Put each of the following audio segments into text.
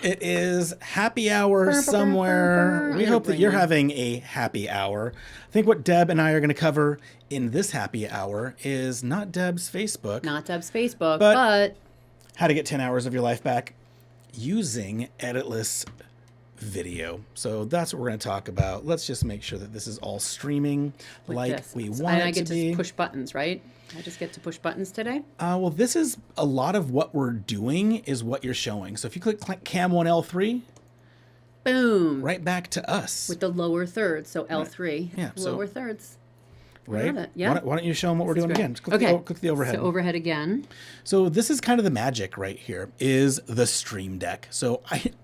It is happy hour somewhere. We hope that you're having a happy hour. I think what Deb and I are going to cover in this happy hour is not Deb's Facebook. Not Deb's Facebook, but how to get 10 hours of your life back using Editless video. So that's what we're going to talk about. Let's just make sure that this is all streaming like we want it to be. And I get to push buttons, right? I just get to push buttons today? Well, this is a lot of what we're doing is what you're showing. So if you click Cam 1 L3, boom. Right back to us. With the lower thirds. So L3. Right. Yeah. Lower thirds. Right? Yeah. Why don't you show them what we're doing again? Just click the overhead. So overhead again. So this is kind of the magic right here is the Stream Deck. So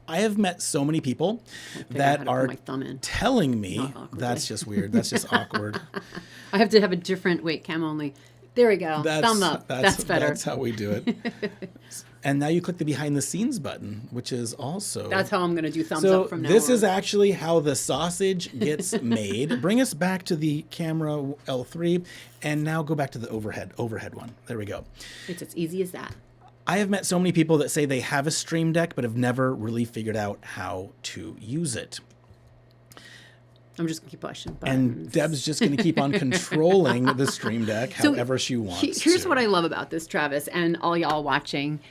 I have met so many people that are telling me that's just weird. That's just awkward. I have to have a different, cam only. There we go. Thumb up. That's better. That's how we do it. And now you click the behind the scenes button, which is also... That's how I'm going to do thumbs up from now on. This is actually how the sausage gets made. Bring us back to the camera L3 and now go back to the overhead one. There we go. It's as easy as that. I have met so many people that say they have a Stream Deck but have never really figured out how to use it. I'm just going to keep pushing buttons. And Deb's just going to keep on controlling the Stream Deck however she wants Here's what I love about this, Travis, and all y'all watching.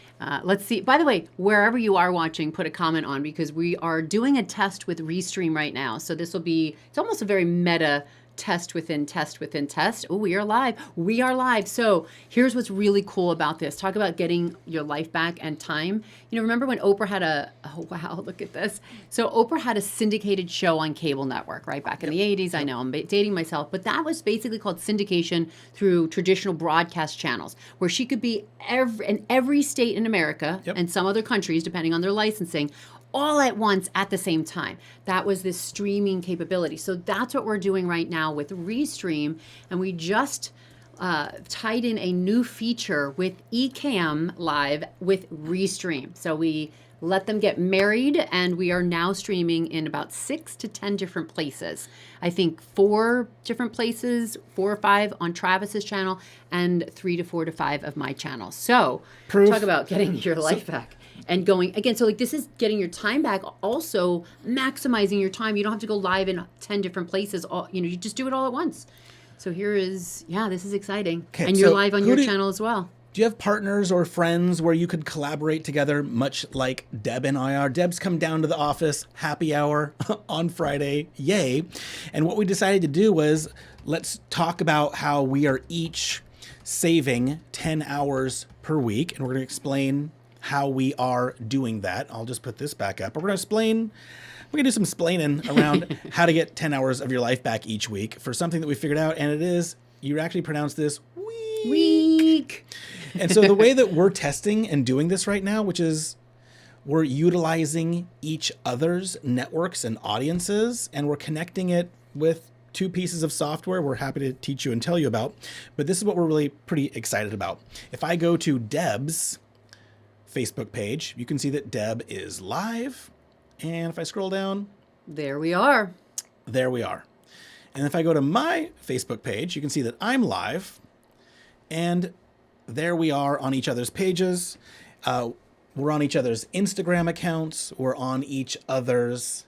Let's see. By the way, wherever you are watching, put a comment on because we are doing a test with Restream right now. So this will be, it's almost a very meta test within test within test. Oh, we are live. We are live. So here's what's really cool about this. Talk about getting your life back and time. You know, remember when Oprah had oh, wow, look at this. So Oprah had a syndicated show on cable network, right? Back in the 80s. I know I'm dating myself, but that was basically called syndication through traditional broadcast channels where she could be in every state in America and some other countries, depending on their licensing, all at once at the same time. That was this streaming capability. So that's what we're doing right now with Restream. And we just tied in a new feature with Ecamm Live with Restream. So we let them get married and we are now streaming in about 6 to 10 different places. I think 4 different places, 4 or 5 on Travis's channel and 3 to 4 to 5 of my channel. So talk about getting your life back. And going, again, so like this is getting your time back, also maximizing your time. You don't have to go live in 10 different places. You just do it all at once. So here is, this is exciting. Okay, and you're live on your channel as well. Do you have partners or friends where you could collaborate together, much like Deb and I are? Deb's come down to the office, happy hour on Friday, yay. And what we decided to do was, let's talk about how we are each saving 10 hours per week. And we're going to explain how we are doing that. I'll just put this back up. We're going to do some splaining around how to get 10 hours of your life back each week for something that we figured out. And it is, you actually pronounce this week. And so the way that we're testing and doing this right now, which is we're utilizing each other's networks and audiences, and we're connecting it with 2 pieces of software we're happy to teach you and tell you about. But this is what we're really pretty excited about. If I go to Deb's Facebook page, you can see that Deb is live. And if I scroll down, there we are. There we are. And if I go to my Facebook page, you can see that I'm live. And there we are on each other's pages. We're on each other's Instagram accounts. We're on each other's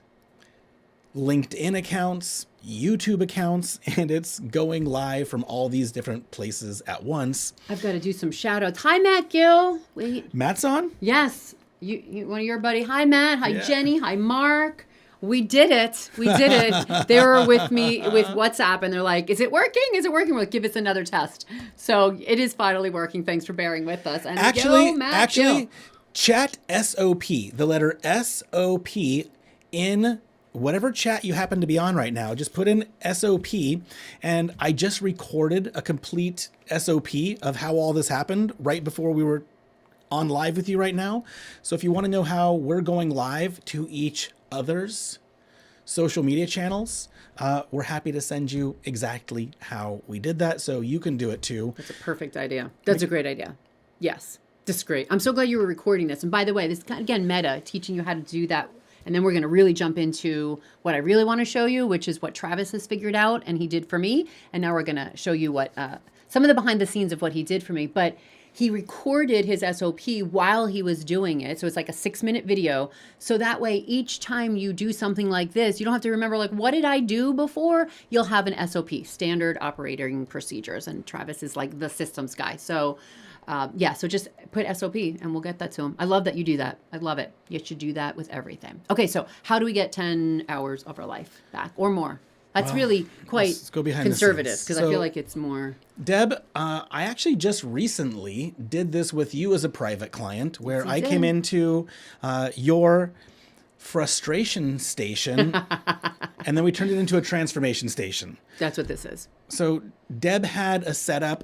LinkedIn accounts, YouTube accounts, and it's going live from all these different places at once. I've got to do some shout outs. Hi, Matt Gill. Wait. Matt's on? Yes. You one of your buddy. Hi, Matt. Hi, Jenny. Hi, Mark. We did it. We did it. They were with me with WhatsApp and they're like, is it working? Is it working? We're like, give us another test. So it is finally working. Thanks for bearing with us. And actually, chat SOP, the letter SOP in whatever chat you happen to be on right now. Just put in SOP. And I just recorded a complete SOP of how all this happened right before we were on live with you right now. So if you want to know how we're going live to each other's social media channels, we're happy to send you exactly how we did that so you can do it too. That's a perfect idea. That's a great idea. Yes, this is great. I'm so glad you were recording this. And by the way, this is, again, meta, teaching you how to do that. And then we're going to really jump into what I really want to show you, which is what Travis has figured out and he did for me. And now we're going to show you what some of the behind the scenes of what he did for me. But he recorded his SOP while he was doing it. So it's like a 6-minute video. So that way, each time you do something like this, you don't have to remember, like, what did I do before? You'll have an SOP, standard operating procedures. And Travis is like the systems guy. So yeah, so just put SOP and we'll get that to him. I love that you do that. I love it. You should do that with everything. Okay, so how do we get 10 hours of our life back or more? That's really quite let's go behind conservative because I So- feel like it's more. Deb, I actually just recently did this with you as a private client where you I did. came into your frustration station and then we turned it into a transformation station. That's what this is. So Deb had a setup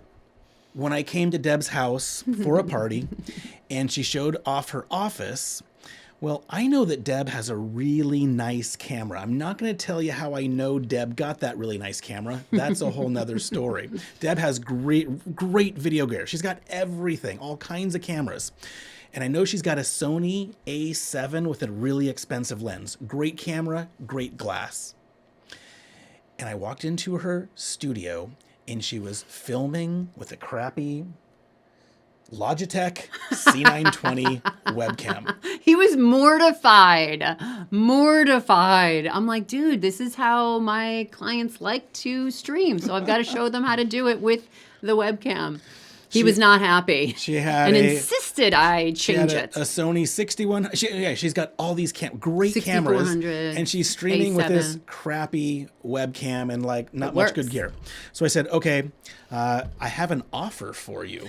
when I came to Deb's house for a party and she showed off her office. Well, I know that Deb has a really nice camera. I'm not going to tell you how I know Deb got that really nice camera. That's a whole nother story. Deb has great video gear. She's got everything, all kinds of cameras. And I know she's got a Sony A7 with a really expensive lens. Great camera, great glass. And I walked into her studio and she was filming with a crappy Logitech C920 webcam. He was mortified. Mortified. I'm like, dude, this is how my clients like to stream. So I've got to show them how to do it with the webcam. He was not happy. She had and a- insisted I She had change a it. Sony 61. She's got all these great cameras, 6400, and she's streaming with this A7. crappy webcam and like not It much works. good gear. So I said, okay, I have an offer for you.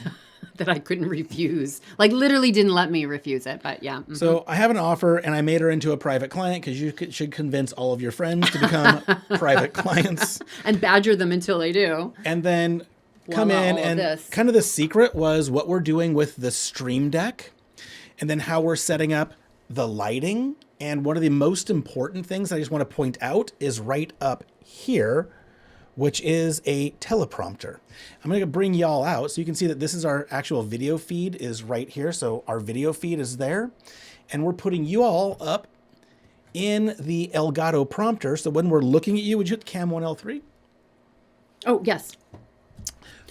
That I couldn't refuse. Like literally didn't let me refuse it. But yeah. So I have an offer, and I made her into a private client because you should convince all of your friends to become private clients. And badger them until they do. And then come Voila, in all of and this. kind of the secret was what we're doing with the Stream Deck and then how we're setting up the lighting. And one of the most important things I just want to point out is right up here, which is a teleprompter. I'm going to bring y'all out so you can see that this is our actual video feed is right here. So our video feed is there and we're putting you all up in the Elgato prompter. So when we're looking at you, would you hit Cam 1L3? Oh, yes.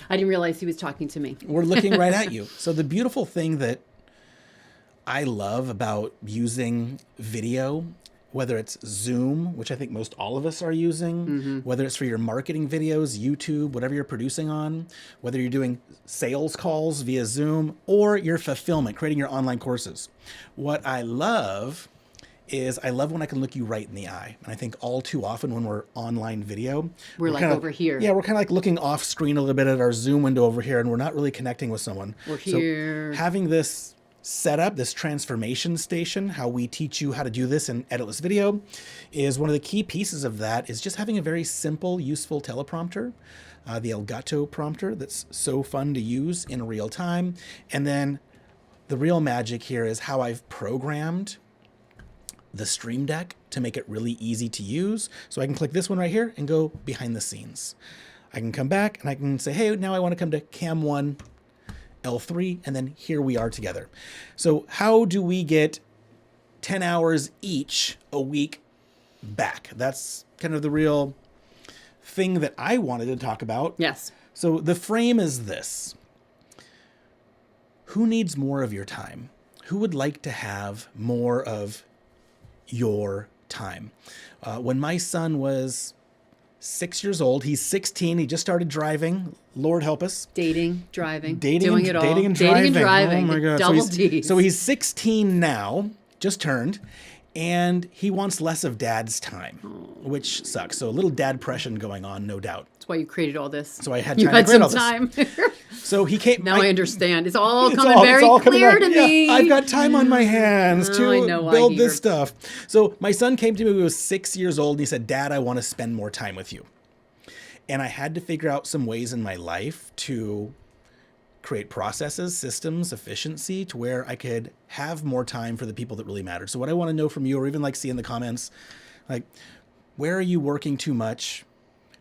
I didn't realize he was talking to me. We're looking right at you. So the beautiful thing that I love about using video, whether it's Zoom, which I think most all of us are using, whether it's for your marketing videos, YouTube, whatever you're producing on, whether you're doing sales calls via Zoom, or your fulfillment, creating your online courses. What I love is I love when I can look you right in the eye. And I think all too often when we're online video, We're like kinda- over here. Yeah, we're kind of like looking off screen a little bit at our Zoom window over here, and we're not really connecting with someone. We're So here. having this setup, this transformation station, how we teach you how to do this in Editless Video, is one of the key pieces of that is just having a very simple, useful teleprompter, the Elgato prompter that's so fun to use in real time. And then the real magic here is how I've programmed the Stream Deck to make it really easy to use. So I can click this one right here and go behind the scenes. I can come back and I can say, hey, now I want to come to Cam 1 L3, and then here we are together. So how do we get 10 hours each a week back? That's kind of the real thing that I wanted to talk about. Yes. So the frame is this. Who needs more of your time? Who would like to have more of your time? When my son was 6 years old, he's 16, he just started driving. Lord help us. Dating, driving, Dating, doing it all. dating and Dating driving. and driving. Oh my God. Double so D's. he's 16 now, just turned, and he wants less of dad's time, which sucks. So a little dad depression going on, no doubt. That's why you created all this. So I had You time had to create some all this. time. So he came. Now I understand. It's all It's coming all- very it's all coming clear back. to Yeah, me. I've got time on my hands Oh, I to know why build he this re- stuff. So my son came to me when he was 6 years old and he said, Dad, I want to spend more time with you. And I had to figure out some ways in my life to create processes, systems, efficiency to where I could have more time for the people that really mattered. So what I want to know from you, or even like see in the comments, like, where are you working too much?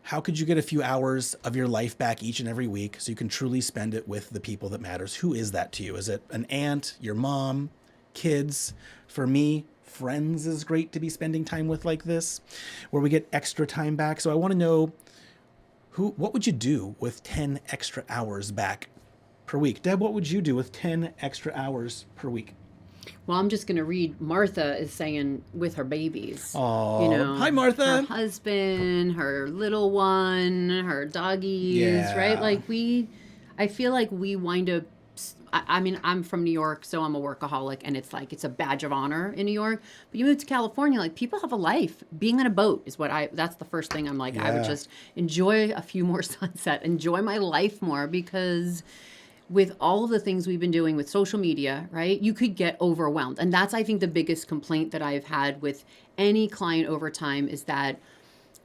How could you get a few hours of your life back each and every week so you can truly spend it with the people that matters? Who is that to you? Is it an aunt, your mom, kids? For me, friends is great to be spending time with like this, where we get extra time back. So I want to know what would you do with 10 extra hours back per week. Deb, what would you do with 10 extra hours per week? Well, I'm just going to read. Martha is saying with her babies. Oh, hi, Martha. Her husband, her little one, her doggies, right? Like I feel like we wind up, I mean, I'm from New York, so I'm a workaholic, and it's like, it's a badge of honor in New York. But you move to California, like, people have a life. Being on a boat is that's the first thing I'm like, I would just enjoy a few more sunset, enjoy my life more, because with all of the things we've been doing with social media, right, you could get overwhelmed. And that's, I think, the biggest complaint that I've had with any client over time is that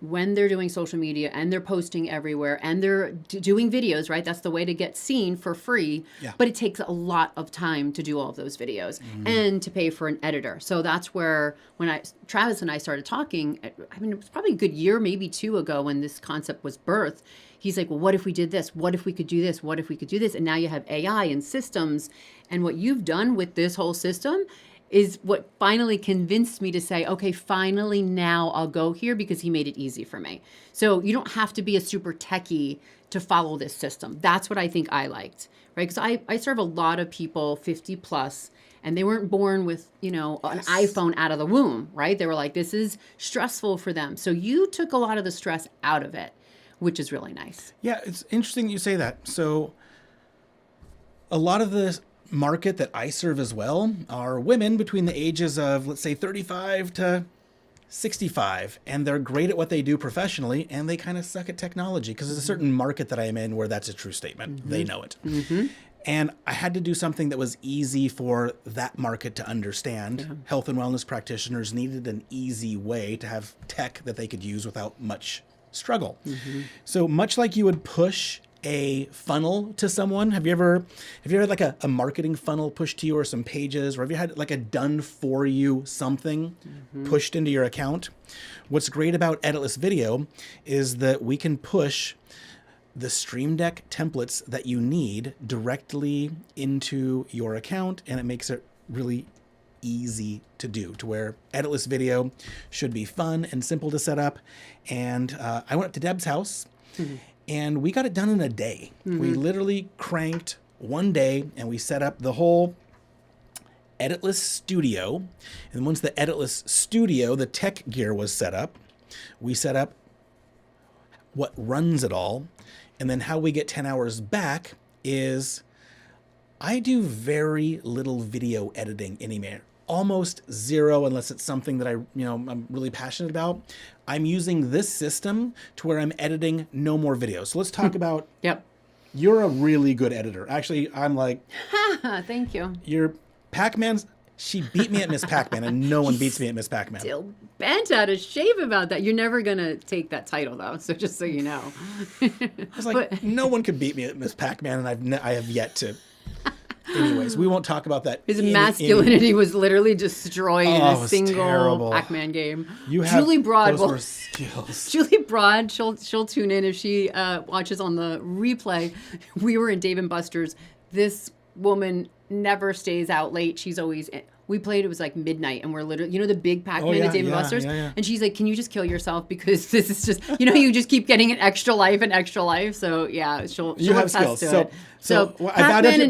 when they're doing social media and they're posting everywhere and they're doing videos, right? That's the way to get seen for free. Yeah. But it takes a lot of time to do all of those videos and to pay for an editor. So that's where when Travis and I started talking, I mean, it was probably a good year, maybe 2 ago when this concept was birthed. He's like, well, what if we did this? What if we could do this? What if we could do this? And now you have AI and systems. And what you've done with this whole system is what finally convinced me to say, okay, finally now I'll go here, because he made it easy for me. So you don't have to be a super techie to follow this system. That's what I think I liked, right? Because I serve a lot of people 50 plus, and they weren't born with, an iPhone out of the womb, right? They were like, this is stressful for them. So you took a lot of the stress out of it, which is really nice. Yeah, it's interesting you say that. So a lot of the market that I serve as well are women between the ages of, let's say, 35 to 65, and they're great at what they do professionally, and they kind of suck at technology, because there's a certain market that I'm in where that's a true statement. They know it. And I had to do something that was easy for that market to understand. Health and wellness practitioners needed an easy way to have tech that they could use without much struggle. So much like you would push a funnel to someone, have you ever had like a marketing funnel pushed to you, or some pages, or have you had like a done for you something pushed into your account? What's great about Editless Video is that we can push the Stream Deck templates that you need directly into your account, and it makes it really easy to do, to where Editless Video should be fun and simple to set up. And I went up to Deb's house and we got it done in a day. We literally cranked one day and we set up the whole Editless Studio. And once the Editless Studio, the tech gear was set up, we set up what runs it all. And then how we get 10 hours back is I do very little video editing anymore. Almost zero, unless it's something that I'm really passionate about. I'm using this system to where I'm editing no more videos. So let's talk about. Yep. You're a really good editor. Actually, I'm like. Thank you. You're Pac-Man's. She beat me at Miss Pac-Man, and no one beats me at Miss Pac-Man. Still bent out of shape about that. You're never gonna take that title, though. So just so you know. I was like, no one could beat me at Miss Pac-Man, and I have yet to. Anyways, we won't talk about that. His masculinity was literally destroyed in a single Pac-Man game. Julie Broad, those were skills. Julie Broad, she'll tune in if she watches on the replay. We were in Dave and Buster's. This woman never stays out late. She's always. We played, it was like midnight, and we're literally, the big Pac-Man at Dave and Buster's? Yeah. And she's like, can you just kill yourself? Because this is just, you just keep getting an extra life and extra life. So, yeah, she'll have skills. So Pac-Man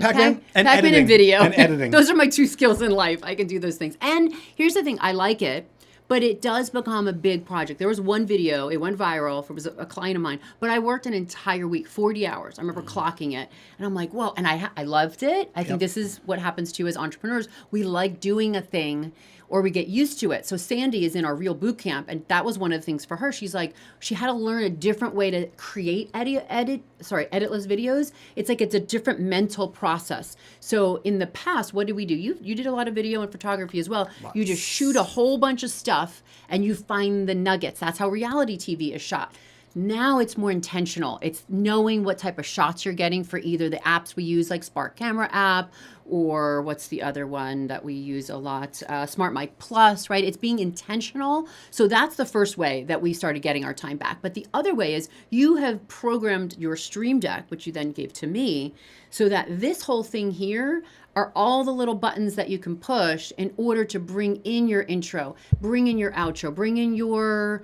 and video. And editing. Those are my 2 skills in life. I can do those things. And here's the thing, I like it, but it does become a big project. There was one video, it went viral, it was a client of mine, but I worked an entire week, 40 hours. I remember clocking it, and I'm like, well, and I loved it. I think this is what happens to as entrepreneurs. We like doing a thing, or we get used to it. So Sandy is in our Real Boot Camp, and that was one of the things for her. She's like, she had to learn a different way to create editless videos. It's like it's a different mental process. So in the past, what did we do? You did a lot of video and photography as well. Lots. You just shoot a whole bunch of stuff and you find the nuggets. That's how reality TV is shot. Now it's more intentional. It's knowing what type of shots you're getting for either the apps we use, like Spark Camera app, or what's the other one that we use a lot? Smart Mic Plus, right? It's being intentional. So that's the first way that we started getting our time back. But the other way is you have programmed your Stream Deck, which you then gave to me, so that this whole thing here are all the little buttons that you can push in order to bring in your intro, bring in your outro, bring in your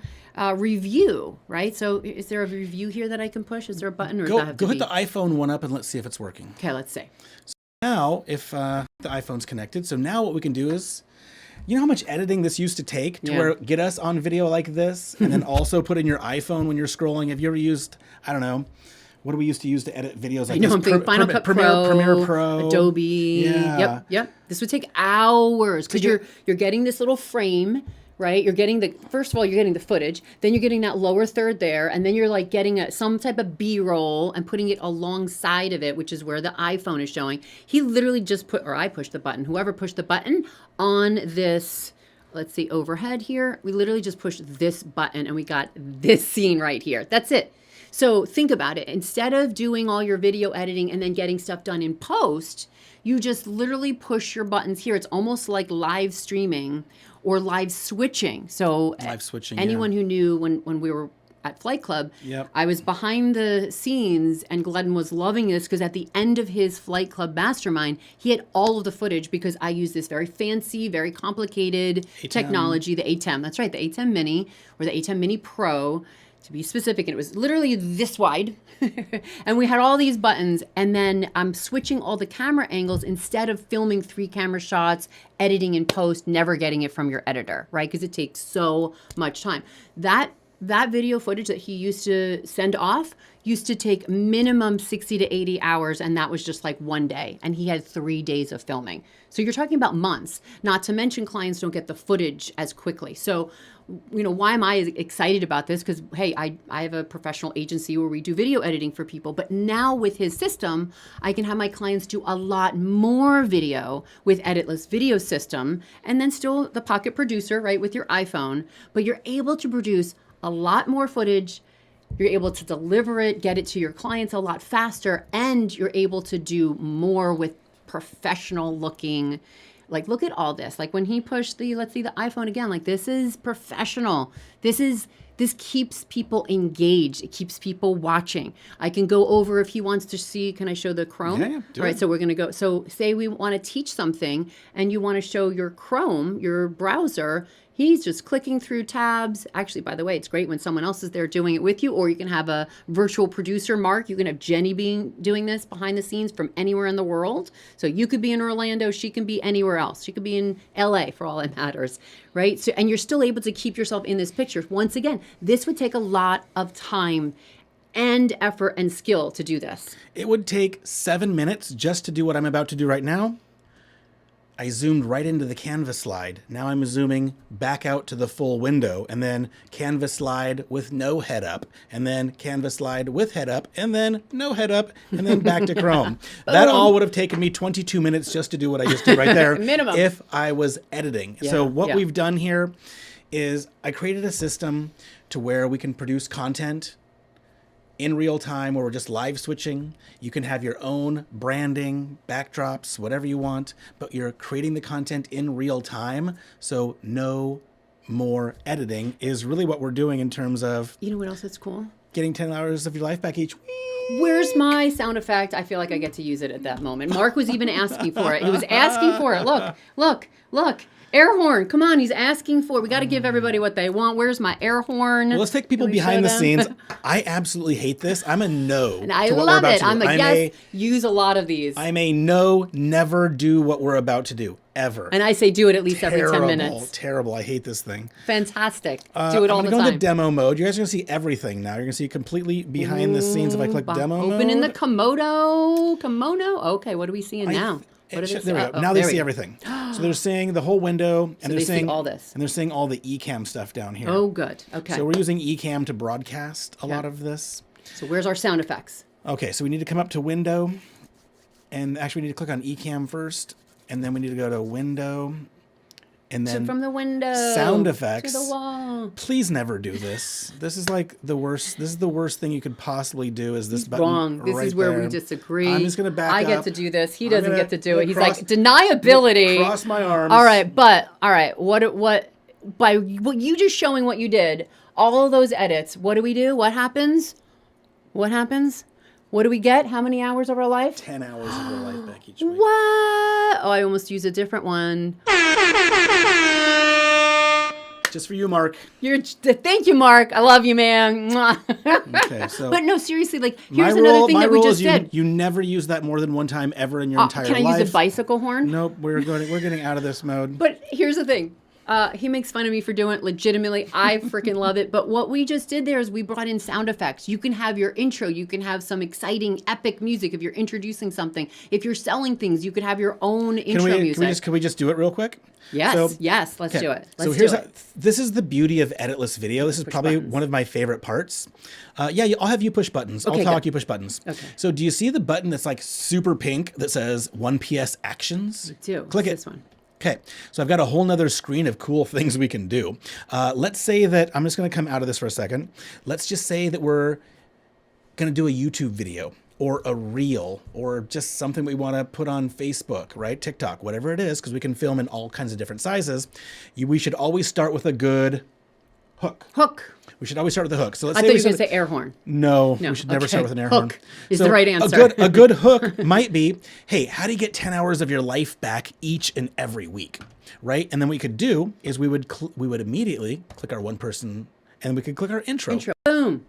review, right? So is there a review here that I can push? Is there a button, or does that have to Go be? hit the iPhone one up and let's see if it's working. Okay, let's see. Now, if the iPhone's connected, so now what we can do is, you know how much editing this used to take to where get us on video like this, and then also put in your iPhone when you're scrolling? Have you ever used, I don't know, what do we used to use to edit videos like I know, this? I'm thinking Final Cut Pro, Premiere Pro, Adobe. Yeah. Yep. This would take hours because you're getting this little frame, right? You're getting first of all, you're getting the footage, then you're getting that lower third there, and then you're like getting some type of B-roll and putting it alongside of it, which is where the iPhone is showing. He literally just I pushed the button. Whoever pushed the button on this, let's see, overhead here, we literally just pushed this button and we got this scene right here. That's it. So think about it. Instead of doing all your video editing and then getting stuff done in post, you just literally push your buttons here. It's almost like live streaming or live switching. So live switching. Anyone who knew when we were at Flight Club, Yep. I was behind the scenes and Glenn was loving this because at the end of his Flight Club mastermind, he had all of the footage because I use this very fancy, very complicated technology, the A10. That's right, the A10 Mini or the A10 Mini Pro. To be specific, and it was literally this wide. And we had all these buttons, and then I'm switching all the camera angles instead of filming 3 camera shots, editing in post, never getting it from your editor, right? Because it takes so much time. That video footage that he used to send off used to take minimum 60 to 80 hours, and that was just like one day. And he had 3 days of filming. So you're talking about months, not to mention clients don't get the footage as quickly. So why am I excited about this? Because, hey, I have a professional agency where we do video editing for people. But now with his system, I can have my clients do a lot more video with Editless video system. And then still the Pocket Producer, right, with your iPhone. But you're able to produce a lot more footage. You're able to deliver it, get it to your clients a lot faster. And you're able to do more with professional looking. Like, look at all this. Like when he pushed let's see the iPhone again, like this is professional. This keeps people engaged. It keeps people watching. I can go over if he wants to see, can I show the Chrome? Yeah, do all right, it. so we're going to go. So say we want to teach something and you want to show your Chrome, your browser. He's just clicking through tabs. Actually, by the way, it's great when someone else is there doing it with you, or you can have a virtual producer, Mark. You can have Jenny doing this behind the scenes from anywhere in the world. So you could be in Orlando. She can be anywhere else. She could be in LA for all it matters, right? So, and you're still able to keep yourself in this picture. Once again, this would take a lot of time and effort and skill to do this. It would take 7 minutes just to do what I'm about to do right now. I zoomed right into the canvas slide. Now I'm zooming back out to the full window, and then canvas slide with no head up, and then canvas slide with head up, and then no head up, and then back to Chrome. That all would have taken me 22 minutes just to do what I just did right there. Minimum. If I was editing. Yeah, So what we've done here is I created a system to where we can produce content in real time, where we're just live switching. You can have your own branding, backdrops, whatever you want, but you're creating the content in real time. So no more editing is really what we're doing in terms of, You know what else is cool? getting 10 hours of your life back each week. Where's my sound effect? I feel like I get to use it at that moment. Mark was even asking for it. He was asking for it. Look. Air horn. Come on, he's asking for it. We got to give everybody what they want. Where's my air horn? Well, let's take people Can we behind the show scenes. them? I absolutely hate this. I'm a no. And I to what love we're about it. to do. I'm a yes. Use a lot of these. I'm a no, never do what we're about to do, ever. And I say do it at least every 10 minutes. Terrible. I hate this thing. Fantastic. Do it all I'm the gonna go time. into demo mode. You guys are going to see everything now. You're going to see completely behind the scenes if I click demo mode. Open in the kimono. Okay, what are we seeing now? What are they There we saying? go. Now they there we see go. everything. So they're seeing the whole window, and they they're see seeing all this. and they're seeing all the Ecamm stuff down here. Oh, good. Okay. So we're using Ecamm to broadcast a lot of this. So where's our sound effects? Okay, so we need to come up to Window, and actually we need to click on Ecamm first, and then we need to go to Window, And then from the window. sound effects. To the wall. Please never do this. This is like the worst. This is the worst thing you could possibly do is this button. Wrong. This right is where there. we disagree. I'm just going to back up. I get to do this. He doesn't get to do it. He's cross- like, deniability. Cross my arms. All right. What, by what you just showing what you did, all of those edits, what do we do? What happens? What happens? What do we get? How many hours of our life? 10 hours of your life back each week. What? Oh, I almost used a different one. Just for you, Mark. Thank you, Mark. I love you, man. Okay, so But no, seriously, like here's another thing that we just did. You never use that more than one time ever in your entire life. Can I use a bicycle horn? Nope, we're getting out of this mode. But here's the thing. He makes fun of me for doing it legitimately. I freaking love it. But what we just did there is we brought in sound effects. You can have your intro. You can have some exciting, epic music if you're introducing something. If you're selling things, you could have your own intro music. Can we just do it real quick? Yes, yes, let's do it. This is the beauty of Editless video. This is probably one of my favorite parts. I'll have you push buttons. Okay, I'll talk, you push buttons. Okay. So do you see the button that's like super pink that says 1PS actions? I do. Click it. This one. Okay, so I've got a whole nother screen of cool things we can do. Let's say that, I'm just gonna come out of this for a second. Let's just say that we're gonna do a YouTube video or a reel or just something we wanna put on Facebook, right? TikTok, whatever it is, because we can film in all kinds of different sizes. We should always start with a good hook. We should always start with a hook. So let's I say thought you were going to say air horn. No, we should never start with an air horn. Hook is the right answer. A good hook might be, hey, how do you get 10 hours of your life back each and every week, right? And then what we could do is we would immediately click our one person and we could click our intro. Boom.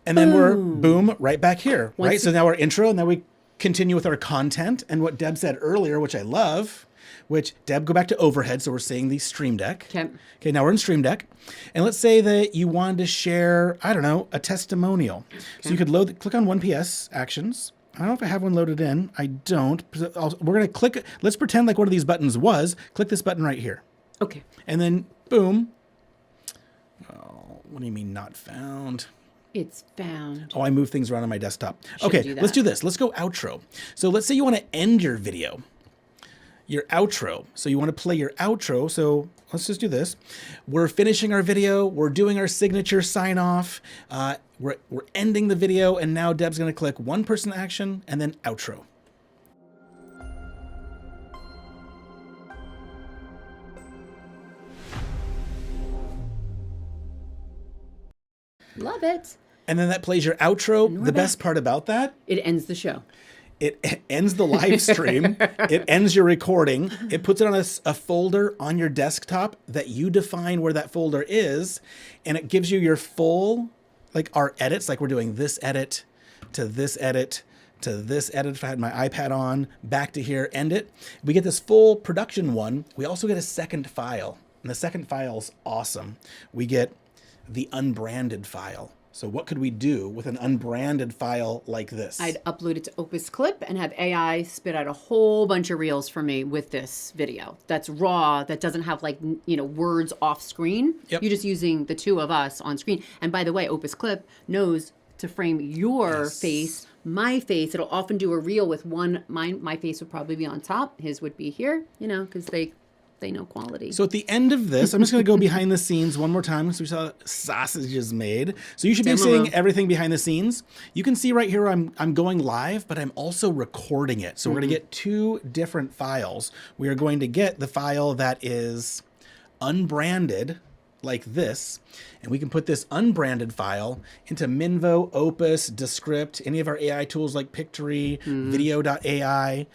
And then we're boom right back here, right? So now our intro, and then we continue with our content and what Deb said earlier, which I love, which Deb, go back to overhead. So we're seeing the Stream Deck. Okay, now we're in Stream Deck. And let's say that you wanted to share, I don't know, a testimonial. Okay. So you could click on 1PS actions. I don't know if I have one loaded in. I don't. We're going to click, let's pretend like one of these buttons was, click this button right here. Okay. And then boom. Oh, what do you mean not found? It's found. Oh, I move things around on my desktop. Okay, let's do this. Let's go outro. So let's say you want to end your video, your outro. So you want to play your outro. So let's just do this. We're finishing our video. We're doing our signature sign off. We're ending the video. And now Deb's going to click one person action and then outro. Love it. And then that plays your outro. The best part about that, it ends the show. It ends the live stream. It ends your recording. It puts it on a folder on your desktop that you define where that folder is. And it gives you your full, like our edits, like we're doing this edit to this edit to this edit. If I had my iPad on, back to here, end it. We get this full production one. We also get a second file. And the second file's awesome. We get the unbranded file. So what could we do with an unbranded file like this? I'd upload it to Obsclip and have AI spit out a whole bunch of reels for me with this video. That's raw, that doesn't have like, words off screen. Yep. You're just using the two of us on screen. And by the way, Obsclip knows to frame your face, my face. It'll often do a reel with one, my face would probably be on top. His would be here, because they know quality. So at the end of this, I'm just going to go behind the scenes one more time. So we saw sausages made. So you should be seeing everything behind the scenes. You can see right here I'm going live, but I'm also recording it. So we're going to get two different files. We are going to get the file that is unbranded like this, and we can put this unbranded file into Minvo, Opus, Descript, any of our AI tools like Pictory, Video.ai,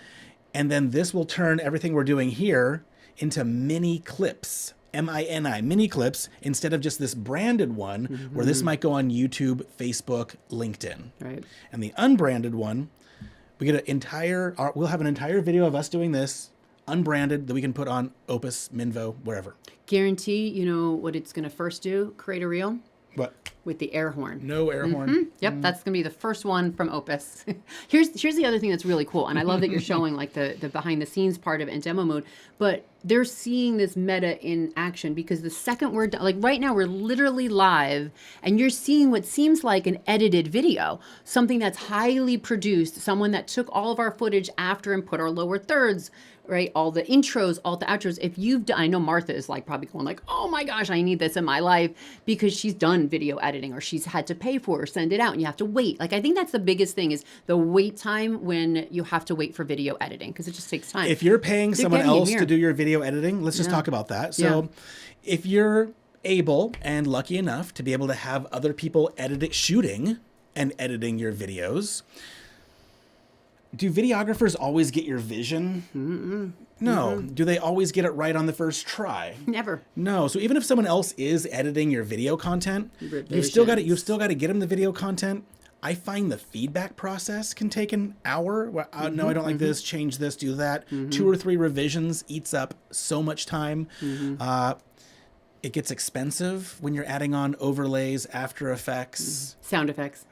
and then this will turn everything we're doing here into mini clips, M-I-N-I, mini clips, instead of just this branded one, where this might go on YouTube, Facebook, LinkedIn. Right. And the unbranded one, we get we'll have an entire video of us doing this, unbranded, that we can put on Opus, Minvo, wherever. Guarantee, what it's going to first do? Create a reel. What? with the air horn. No air horn. Yep, that's going to be the first one from Opus. Here's the other thing that's really cool, and I love that you're showing like the behind the scenes part of it in demo mode, but they're seeing this meta in action because the second we're done, like right now we're literally live and you're seeing what seems like an edited video, something that's highly produced, someone that took all of our footage after and put our lower thirds, right? All the intros, all the outros. If you've done, I know Martha is like probably going like, oh my gosh, I need this in my life because she's done video editing or she's had to pay for it or send it out and you have to wait. Like, I think that's the biggest thing is the wait time when you have to wait for video editing because it just takes time. If you're paying someone else to do your video editing, let's just talk about that. So if you're able and lucky enough to be able to have other people shooting and editing your videos, do videographers always get your vision? No. Do they always get it right on the first try? Never. No. So even if someone else is editing your video content, you've still got to get them the video content. I find the feedback process can take an hour. No, I don't like this. Change this. Do that. 2 or 3 revisions eats up so much time. It gets expensive when you're adding on overlays, After Effects, sound effects.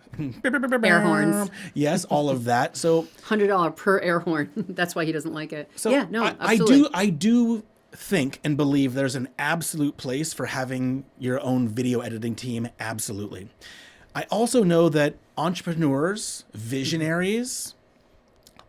Air horns. Yes, all of that. So $100 per air horn. That's why he doesn't like it. So yeah, no, absolutely. I do think and believe there's an absolute place for having your own video editing team. Absolutely. I also know that entrepreneurs, visionaries,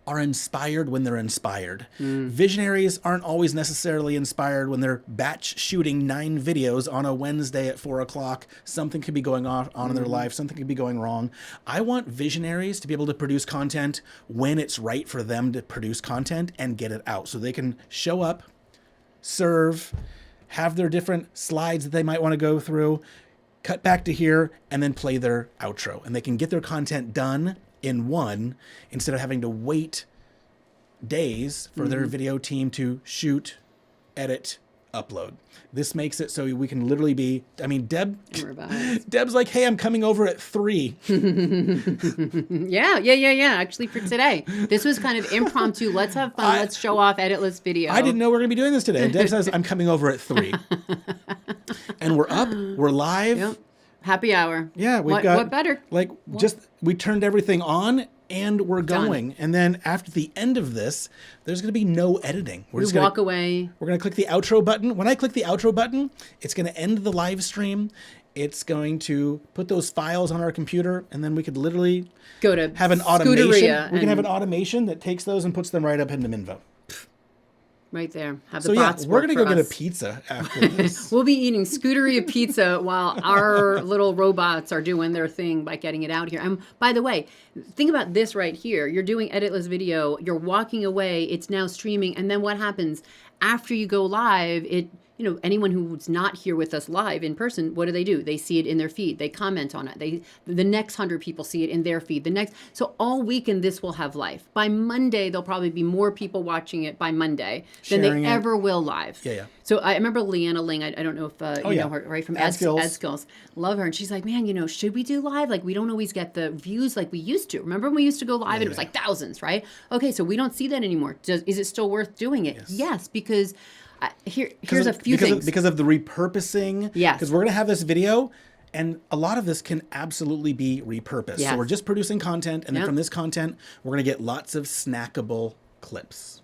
are inspired when they're inspired. Visionaries aren't always necessarily inspired when they're batch shooting 9 videos on a Wednesday at 4 o'clock. Something could be going on in their life. Something could be going wrong. I want visionaries to be able to produce content when it's right for them to produce content and get it out. So they can show up, serve, have their different slides that they might want to go through, cut back to here, and then play their outro. And they can get their content done in one instead of having to wait days for their video team to shoot, edit, upload. This makes it so we can literally be, I mean, Deb's like, hey, I'm coming over at 3. Yeah. Actually for today, this was kind of impromptu. Let's have fun. Let's show off Editless video. I didn't know we were going to be doing this today. Deb says, I'm coming over at 3. And we're up, we're live. Yep. Happy hour. Yeah, we've got what better? Like we turned everything on and we're going. Done. And then after the end of this, there's going to be no editing. We're just going to walk away. We're going to click the outro button. When I click the outro button, it's going to end the live stream. It's going to put those files on our computer, and then we could literally have an automation. We can have an automation that takes those and puts them right up into Minvo. Right there. Have the bots we're going to go us. get a pizza after this. We'll be eating Scuderia pizza while our little robots are doing their thing by getting it out here. By the way, think about this right here. You're doing Editless video. You're walking away. It's now streaming. And then what happens? After you go live, anyone who's not here with us live in person, what do? They see it in their feed. They comment on it. The next 100 people see it in their feed. So all weekend this will have life. By Monday, there'll probably be more people watching it by Monday than they ever will live. Yeah. So I remember Leanna Ling. I don't know if you know her, right, from Ad Skills. Love her. And she's like, man, should we do live? Like, we don't always get the views like we used to. Remember when we used to go live and it was like thousands, right? Okay, so we don't see that anymore. Is it still worth doing it? Yes, because here's a few things. Because of the repurposing. Yes. Because we're going to have this video, and a lot of this can absolutely be repurposed. Yes. So we're just producing content, and then from this content, we're going to get lots of snackable clips.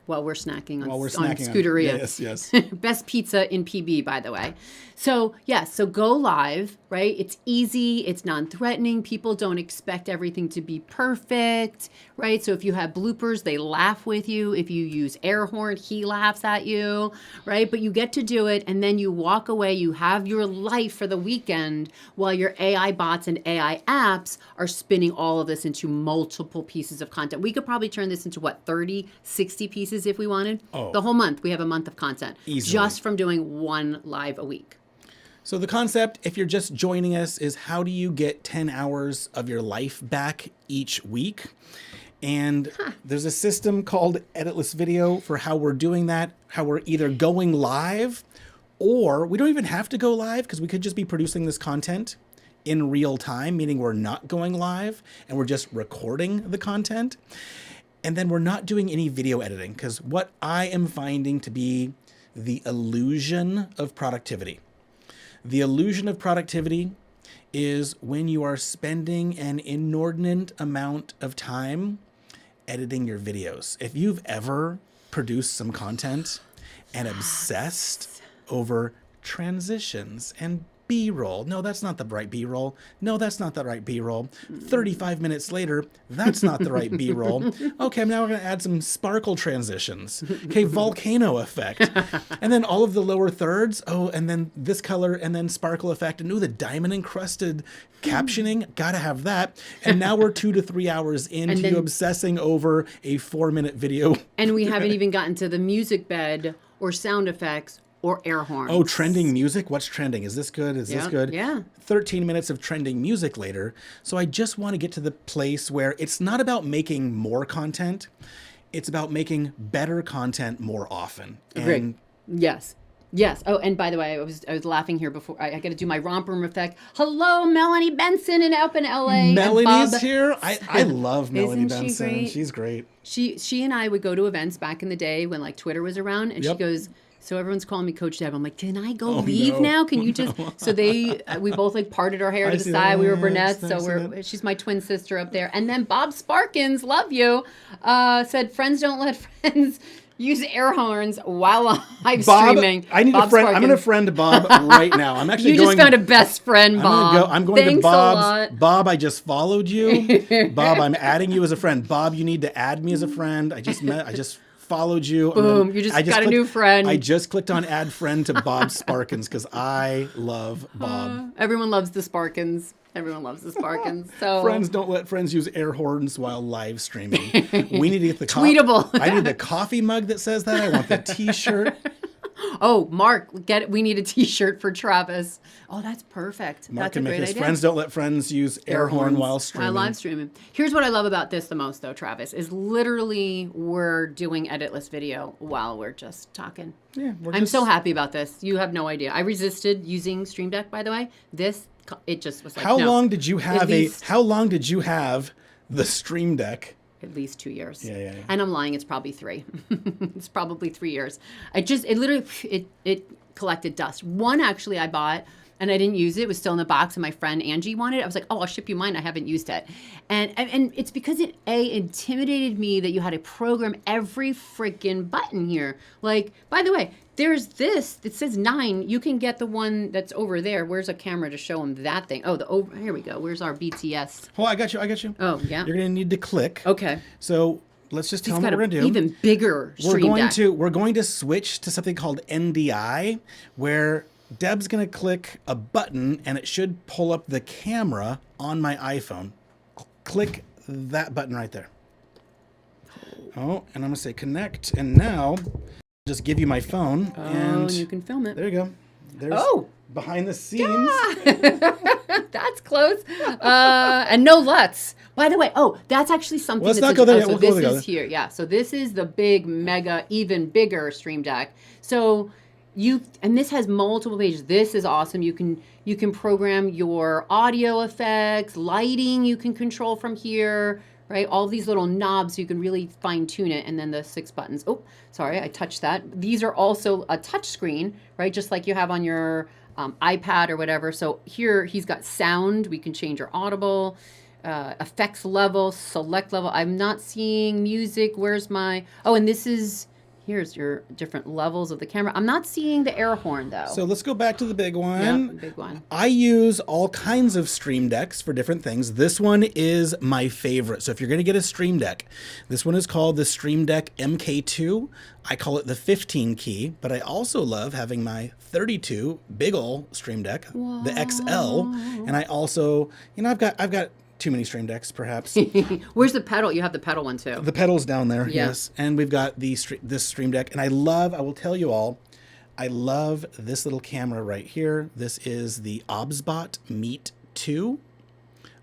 While we're snacking on Scuderia. Yes. Best pizza in PB, by the way. So, so go live, right? It's easy. It's non-threatening. People don't expect everything to be perfect, right? So if you have bloopers, they laugh with you. If you use air horn, he laughs at you, right? But you get to do it, and then you walk away. You have your life for the weekend while your AI bots and AI apps are spinning all of this into multiple pieces of content. We could probably turn this into, 30, 60 pieces if we wanted. The whole month. We have a month of content. Easily. Just from doing one live a week. So the concept, if you're just joining us, is how do you get 10 hours of your life back each week? And there's a system called Editless Video for how we're doing that, how we're either going live, or we don't even have to go live because we could just be producing this content in real time, meaning we're not going live and we're just recording the content. And then we're not doing any video editing, because what I am finding to be the illusion of productivity. The illusion of productivity is when you are spending an inordinate amount of time editing your videos. If you've ever produced some content and obsessed over transitions and B-roll. No, that's not the right B-roll. No, that's not the right B-roll. 35 minutes later, that's not the right B-roll. Okay, now we're going to add some sparkle transitions. Okay, volcano effect. And then all of the lower thirds. Oh, and then this color and then sparkle effect. And ooh, the diamond encrusted captioning. Got to have that. And now we're 2 to 3 hours into you obsessing over a 4-minute video. And we haven't even gotten to the music bed or sound effects or air horns. Oh, trending music? What's trending? Is this good? Is this good? Yeah. 13 minutes of trending music later. So I just want to get to the place where it's not about making more content. It's about making better content more often. Great. Yes. Yes. Oh, and by the way, I was laughing here before. I got to do my romper room effect. Hello, Melanie Benson, and up in LA. Melanie's here. I love Melanie Isn't she Benson. great? She's great. She and I would go to events back in the day when like Twitter was around, and she goes, so everyone's calling me Coach Deb. I'm like, can I go leave now? Can you just? So we both like parted our hair to the side. We were brunettes, so she's my twin sister up there. And then Bob Sparkins, love you, said friends don't let friends use air horns while live streaming. I need a friend. I'm going to friend Bob right now. I'm actually You just found a best friend, Bob. I'm going Thanks to Bob's. a lot. Bob, I just followed you. Bob, I'm adding you as a friend. Bob, you need to add me as a friend. I just followed you. Boom, you just got a new friend. I just clicked on add friend to Bob Sparkins because I love Bob. Everyone loves the Sparkins. Everyone loves the Sparkins. So friends don't let friends use air horns while live streaming. We need to get the tweetable. I need the coffee mug that says that. I want the T-shirt. Oh, Mark, we need a T-shirt for Travis. Oh, that's perfect. Mark That's can a make great his idea. friends don't let friends use air horn while streaming. While live streaming. Here's what I love about this the most, though, Travis, is literally we're doing editless video while we're just talking. Yeah, I'm so happy about this. You have no idea. I resisted using Stream Deck, by the way. It just was like, How long did you have the Stream Deck? At least 2 years. Yeah. And I'm lying. It's probably 3. It's probably 3 years. It collected dust. One actually I bought and I didn't use it. It was still in the box and my friend Angie wanted it. I was like, oh, I'll ship you mine. I haven't used it. And it's because it intimidated me that you had to program every freaking button here. Like, by the way, there's this that says 9. You can get the one that's over there. Where's a camera to show them that thing? Oh, here we go. Where's our BTS? Oh, I got you. Oh, yeah. You're going to need to click. Okay. So let's just tell them what we're going to do. Even bigger Stream Deck. We're going to switch to something called NDI, where Deb's going to click a button and it should pull up the camera on my iPhone. Click that button right there. Oh, and I'm going to say connect. And now just give you my phone and you can film it. There you go. There's behind the scenes. That's close. And no LUTs. By the way, that's actually something Let's not go there yet. We'll go there. This is here. Yeah. So this is the big, mega, even bigger Stream Deck. So this has multiple pages. This is awesome. You can program your audio effects, lighting you can control from here. Right, all these little knobs, you can really fine tune it, and then the 6 buttons. Oh, sorry, I touched that. These are also a touch screen, right, just like you have on your iPad or whatever. So here he's got sound. We can change our audible, effects level, select level. I'm not seeing music. Where's my? Oh, and here's your different levels of the camera. I'm not seeing the air horn, though. So let's go back to the big one. Yep, big one. I use all kinds of Stream Decks for different things. This one is my favorite. So if you're going to get a Stream Deck, this one is called the Stream Deck MK2. I call it the 15 key, but I also love having my 32 big ol' Stream Deck, the XL. And I also, I've got too many Stream Decks, perhaps. Where's the pedal? You have the pedal one, too. The pedal's down there, yeah. Yes. And we've got this Stream Deck. And I will tell you all, I love this little camera right here. This is the Obsbot Meet 2.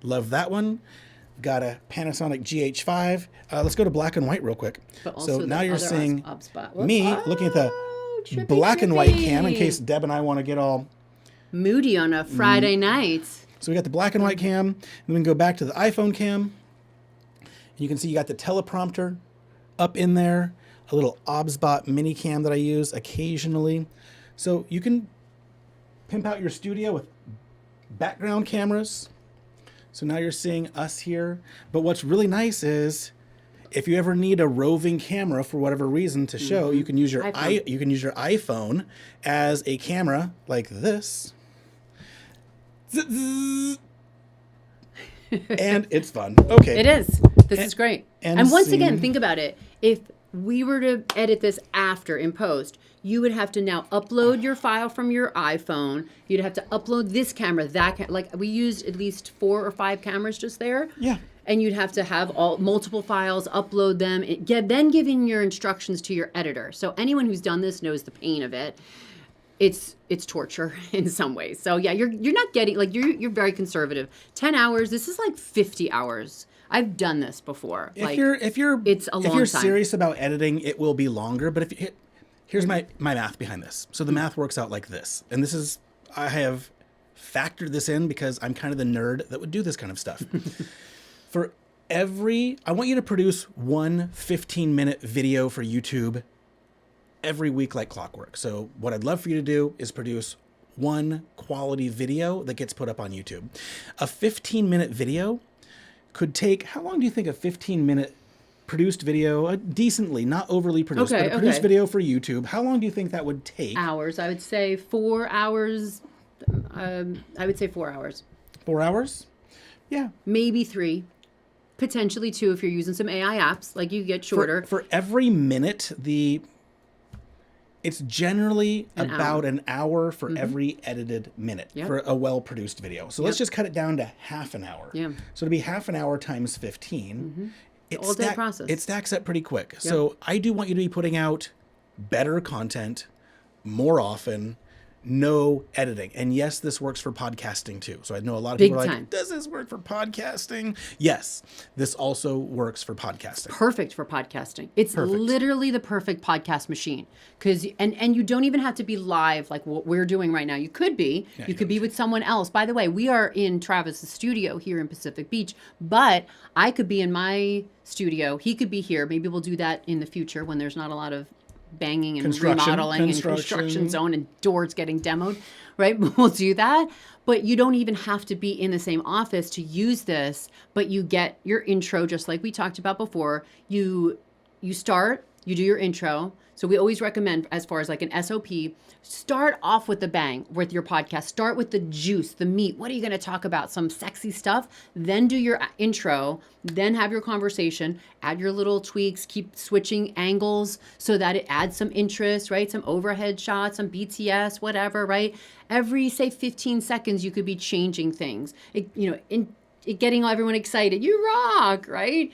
Love that one. Got a Panasonic GH5. Let's go to black and white real quick. So now you're seeing me looking at the black and white cam in case Deb and I want to get all moody on a Friday night. So we got the black and white cam, and then we can go back to the iPhone cam. And you can see you got the teleprompter up in there, a little Obsbot mini cam that I use occasionally. So you can pimp out your studio with background cameras. So now you're seeing us here. But what's really nice is if you ever need a roving camera for whatever reason to show, you can use your you can use your iPhone as a camera like this. And it's fun. Okay. It is. This is great. And once again, think about it. If we were to edit this after in post, you would have to now upload your file from your iPhone. You'd have to upload this camera, like we used at least 4 or 5 cameras just there. Yeah. And you'd have to have multiple files, upload them, then giving your instructions to your editor. So anyone who's done this knows the pain of it. It's torture in some ways. So yeah, you're not getting, like, you're very conservative. 10 hours. This is like 50 hours. I've done this before. If you're serious about editing, it will be longer. But here's my math behind this. So the math works out like this, and this is, I have factored this in because I'm kind of the nerd that would do this kind of stuff. I want you to produce one 15-minute video for YouTube every week like clockwork. So what I'd love for you to do is produce one quality video that gets put up on YouTube. A 15-minute video could take, how long do you think a 15-minute produced video, decently, not overly produced, but a produced video for YouTube, how long do you think that would take? Hours. I would say 4 hours. I would say 4 hours. 4 hours? Yeah. Maybe 3. Potentially 2 if you're using some AI apps, like you get shorter. For every minute, it's generally about an hour for every edited minute for a well-produced video. So let's just cut it down to half an hour. Yeah. So it'll be half an hour times 15. All-day process. It stacks up pretty quick. Yep. So I do want you to be putting out better content more often, no editing. And yes, this works for podcasting too. So I know a lot of people are like, does this work for podcasting? Yes, this also works for podcasting. Perfect for podcasting. It's literally the perfect podcast machine. And you don't even have to be live like what we're doing right now. You could be. Yeah, you could be with someone else. By the way, we are in Travis's studio here in Pacific Beach, but I could be in my studio. He could be here. Maybe we'll do that in the future when there's not a lot of banging and remodeling and construction zone and doors getting demoed, right? We'll do that. But you don't even have to be in the same office to use this, but you get your intro just like we talked about before. You start, you do your intro. So we always recommend, as far as like an SOP, start off with the bang with your podcast. Start with the juice, the meat. What are you going to talk about? Some sexy stuff. Then do your intro. Then have your conversation. Add your little tweaks. Keep switching angles so that it adds some interest, right? Some overhead shots, some BTS, whatever, right? Every, say, 15 seconds, you could be changing things. Getting everyone excited. You rock, right?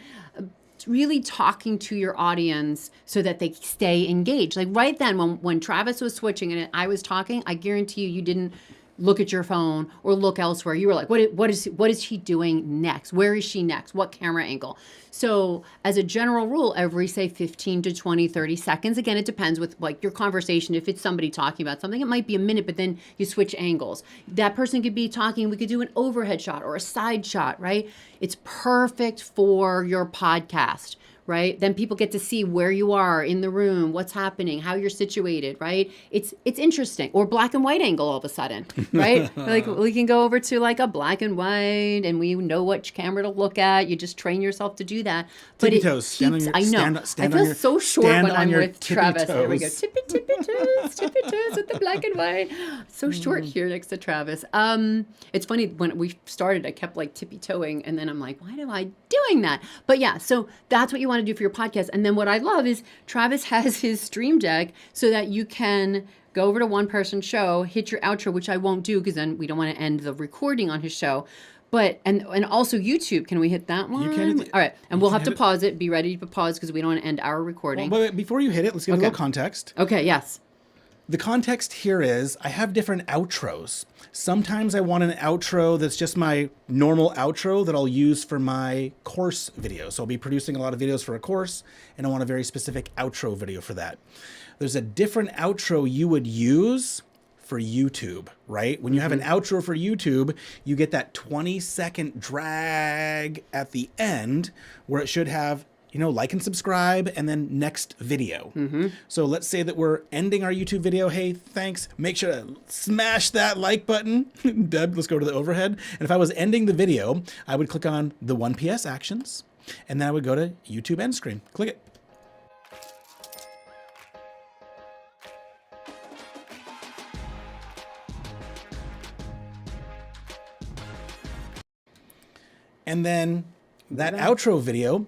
Really talking to your audience so that they stay engaged. Like right then when Travis was switching and I was talking, I guarantee you didn't look at your phone or look elsewhere. You were like, what is she doing next? Where is she next? What camera angle? So as a general rule, every say 15 to 20, 30 seconds, again, it depends with like your conversation. If it's somebody talking about something, it might be a minute, but then you switch angles. That person could be talking, we could do an overhead shot or a side shot, right? It's perfect for your podcast. Right? Then people get to see where you are in the room, what's happening, how you're situated, right? It's interesting. Or black and white angle all of a sudden, right? Like we can go over to like a black and white and we know which camera to look at. You just train yourself to do that. But tippy toes. I feel so short when I'm with Travis. There we go. Tippy toes with the black and white. So short here next to Travis. It's funny when we started, I kept like tippy toeing and then I'm like, why am I doing that? But yeah, so that's what you want to do for your podcast. And then what I love is Travis has his Stream Deck so that you can go over to one person show, hit your outro, which I won't do because then we don't want to end the recording on his show. But, and also YouTube, can we hit that one? You can. All right. And we'll have to pause it. Be ready to pause because we don't want to end our recording. Well, but before you hit it, let's give a little context. Okay, yes. The context here is I have different outros. Sometimes I want an outro that's just my normal outro that I'll use for my course video. So I'll be producing a lot of videos for a course and I want a very specific outro video for that. There's a different outro you would use for YouTube, right? When you have an outro for YouTube, you get that 20-second drag at the end where it should have like and subscribe, and then next video. So let's say that we're ending our YouTube video. Hey, thanks. Make sure to smash that like button. Deb, let's go to the overhead. And if I was ending the video, I would click on the 1PS actions, and then I would go to YouTube end screen. Click it. And then that outro video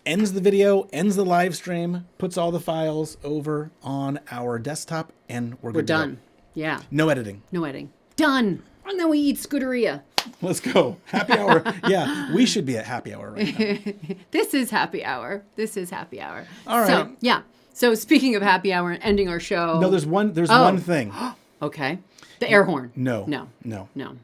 ends the video, ends the live stream, puts all the files over on our desktop, and we're good to done. go. Yeah. No editing. No editing. Done. And then we eat Scuderia. Let's go. Happy hour. Yeah, we should be at happy hour right now. This is happy hour. This is happy hour. All right. So, yeah. So speaking of happy hour and ending our show. No, there's one thing. Okay. The air horn. No. No. No. No.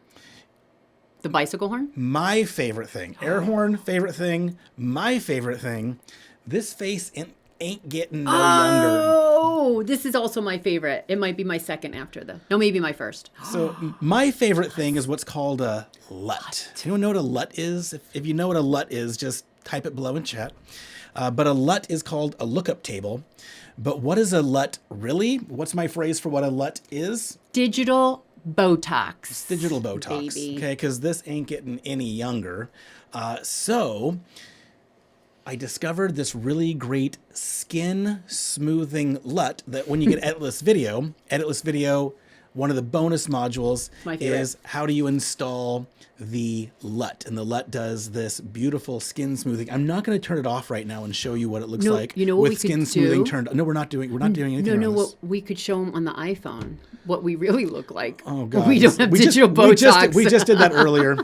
The bicycle horn? My favorite thing. Air horn, favorite thing. My favorite thing. This face ain't getting no younger. Oh, this is also my favorite. It might be my second after the. No, maybe my first. So my favorite thing is what's called a LUT. Anyone know what a LUT is? If you know what a LUT is, just type it below in chat. But a LUT is called a lookup table. But what is a LUT really? What's my phrase for what a LUT is? Digital Botox. It's digital Botox. Baby. Okay, because this ain't getting any younger. So I discovered this really great skin smoothing LUT that when you get Editless video, one of the bonus modules is how do you install the LUT, and the LUT does this beautiful skin smoothing. I'm not going to turn it off right now and show you what it looks like. You know what with we skin could smoothing do? turned. No, we're not doing anything. No, on this. what we could show them on the iPhone, what we really look like. Oh God, we don't have digital Botox. We just did that earlier.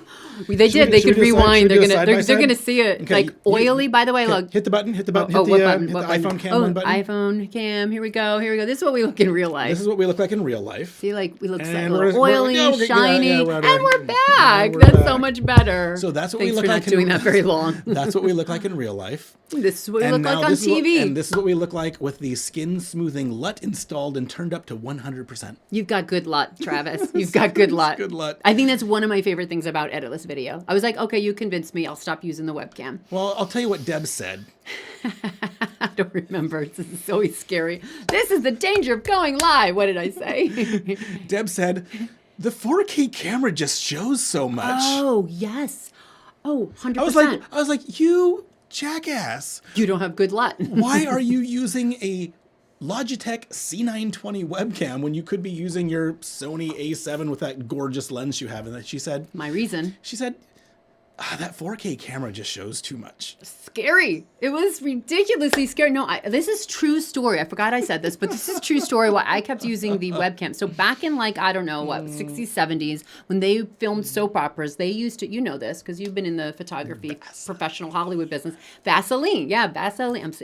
They did. They could rewind. They're gonna gonna see it like oily. By the way, look. Hit the button. Hit the button. What hit button? the What iPhone cam button. iPhone cam. Here we go. This is what we look in real life. This is what we look like in real life. See, like we look And so we're- oily, shiny, and we're back. We're That's back. so much better. So that's what Thanks we look for like. not doing that very long. That's what we look like in real life. This is what we And look now like on this is what- TV. and this is what we look like with the skin smoothing LUT installed and turned up to 100%. You've got good LUT, Travis. You've got good LUT. Good LUT. I think that's one of my favorite things about Editless video. I was like, okay, you convinced me. I'll stop using the webcam. Well, I'll tell you what Deb said. I don't remember. This is always scary. This is the danger of going live. What did I say? Deb said, the 4K camera just shows so much. Oh, yes. Oh, 100%. I was like, you jackass. You don't have good LUT. Why are you using a Logitech C920 webcam when you could be using your Sony A7 with that gorgeous lens you have? And she said, My reason. She said, that 4K camera just shows too much. Scary. It was ridiculously scary. No, this is true story. I forgot I said this, but this is true story why I kept using the webcam. So back in like, I don't know what, 60s, 70s, when they filmed soap operas, they used to, you know this, because you've been in the photography, professional Hollywood business. Vaseline. Yeah, Vaseline. I'm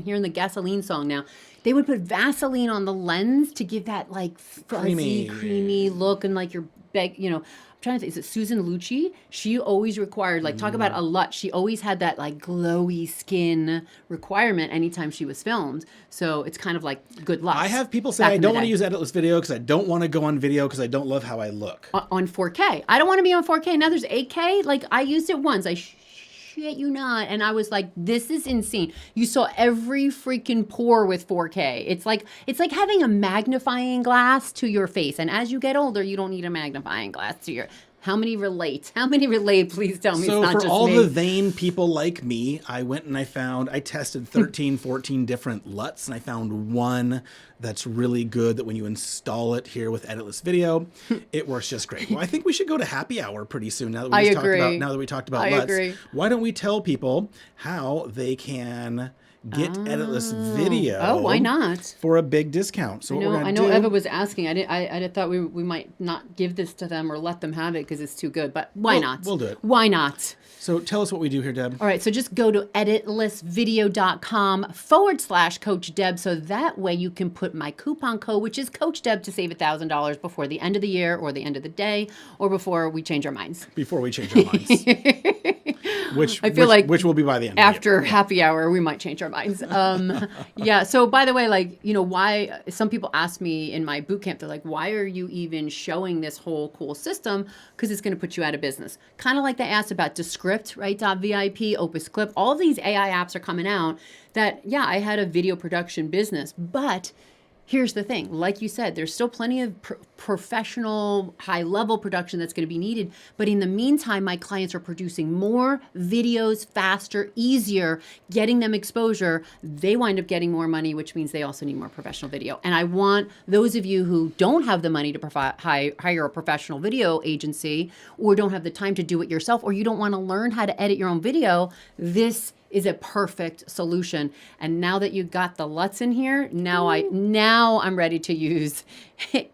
hearing the gasoline song now. They would put Vaseline on the lens to give that like fuzzy, creamy look and like your big, I'm trying to think, is it Susan Lucci? She always required, like, talk about a LUT. She always had that, like, glowy skin requirement anytime she was filmed. So it's kind of like good luck. I have people say I don't want to use Editless video because I don't want to go on video because I don't love how I look. On 4K. I don't want to be on 4K. Now there's 8K. Like, I used it once. I shit you not. And I was like, this is insane. You saw every freaking pore with 4K. It's like having a magnifying glass to your face. And as you get older, you don't need a magnifying glass to your... How many relate? Please tell me it's not just me. So for all the vain people like me, I went and I tested 13, 14 different LUTs, and I found one that's really good that when you install it here with Editless video, it works just great. Well, I think we should go to happy hour pretty soon now that we talked about LUTs. Agree. Why don't we tell people how they can get Editless video? Oh, why not? For a big discount. So I know Eva was asking. I thought we might not give this to them or let them have it because it's too good. But why not? We'll do it. Why not? So tell us what we do here, Deb. All right. So just go to editlessvideo.com/Coach Deb. So that way you can put my coupon code, which is Coach Deb, to save $1,000 before the end of the year or the end of the day or before we change our minds. Before we change our minds. Which feel like which will be by the end. After happy hour, we might change our minds. Yeah. So by the way, like, you know, why some people ask me in my boot camp, they're like, why are you even showing this whole cool system? Because it's going to put you out of business. Kind of like they asked about Descript, right? .vip, Opus Clip, all of these AI apps are coming out that, yeah, I had a video production business, but here's the thing. Like you said, there's still plenty of professional, high-level production that's going to be needed. But in the meantime, my clients are producing more videos faster, easier, getting them exposure. They wind up getting more money, which means they also need more professional video. And I want those of you who don't have the money to hire a professional video agency, or don't have the time to do it yourself, or you don't want to learn how to edit your own video, this is a perfect solution. And now that you got the LUTs in here, now I'm ready to use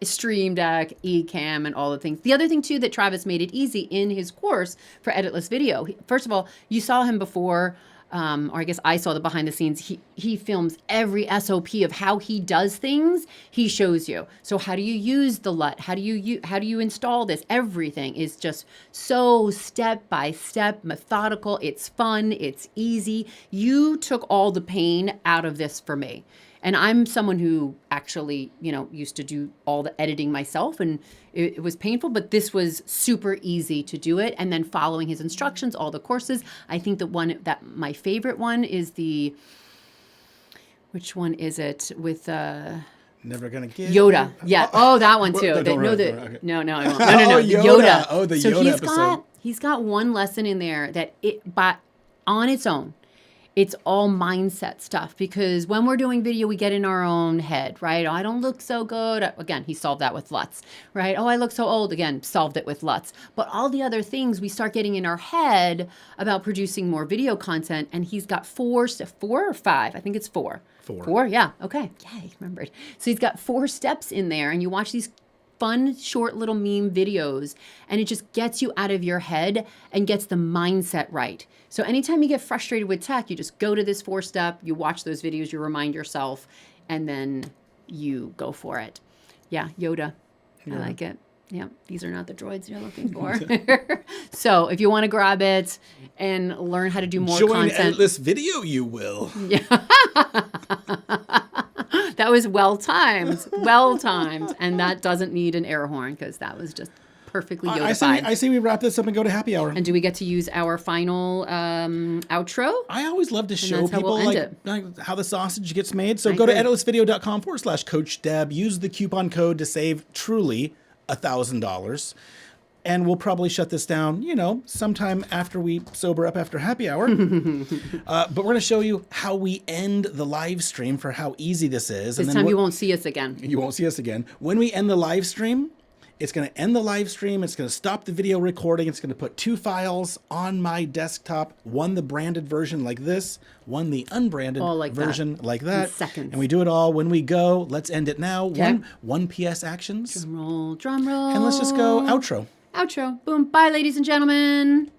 Stream Deck, Ecamm, and all the things. The other thing too that Travis made it easy in his course for Editless Video. First of all, you saw him before, or I guess I saw the behind the scenes. He films every SOP of how he does things. He shows you. So how do you use the LUT? How do you install this? Everything is just so step by step, methodical. It's fun. It's easy. You took all the pain out of this for me. And I'm someone who actually, you know, used to do all the editing myself, and it was painful, but this was super easy to do it. And then following his instructions, all the courses. I think my favorite one is which one is it with Never Gonna Give Yoda. Yeah. Oh, that one too. Okay. No, I won't. No, Yoda. Oh, the Yoda episode. He's got one lesson in there that on its own, it's all mindset stuff, because when we're doing video, we get in our own head, right? Oh, I don't look so good. Again, he solved that with LUTs, right? Oh, I look so old. Again, solved it with LUTs. But all the other things, we start getting in our head about producing more video content. And he's got four or five. I think it's four. Four, yeah. Okay. Yeah, he remembered. So he's got 4 steps in there, and you watch these fun, short little meme videos, and it just gets you out of your head and gets the mindset right. So anytime you get frustrated with tech, you just go to this 4-step, you watch those videos, you remind yourself, and then you go for it. Yeah, Yoda. I like it. Yeah, these are not the droids you're looking for. So if you want to grab it and learn how to do more content. Join Editless Video, you will. Yeah. That was well timed, and that doesn't need an air horn, because that was just perfectly Yoda-fied. I see we wrap this up and go to happy hour. And do we get to use our final outro? I always love to show people like how the sausage gets made. So go to editlessvideo.com/Coach Deb. Use the coupon code to save truly $1,000. And we'll probably shut this down, you know, sometime after we sober up after happy hour. But we're going to show you how we end the live stream for how easy this is. This time you won't see us again. You won't see us again. When we end the live stream, it's going to end the live stream. It's going to stop the video recording. It's going to put 2 files on my desktop. One the branded version like this. One the unbranded version like that. In seconds. And we do it all when we go. Let's end it now. Okay. One PS actions. Drum roll. And let's just go outro. Outro. Boom. Bye, ladies and gentlemen.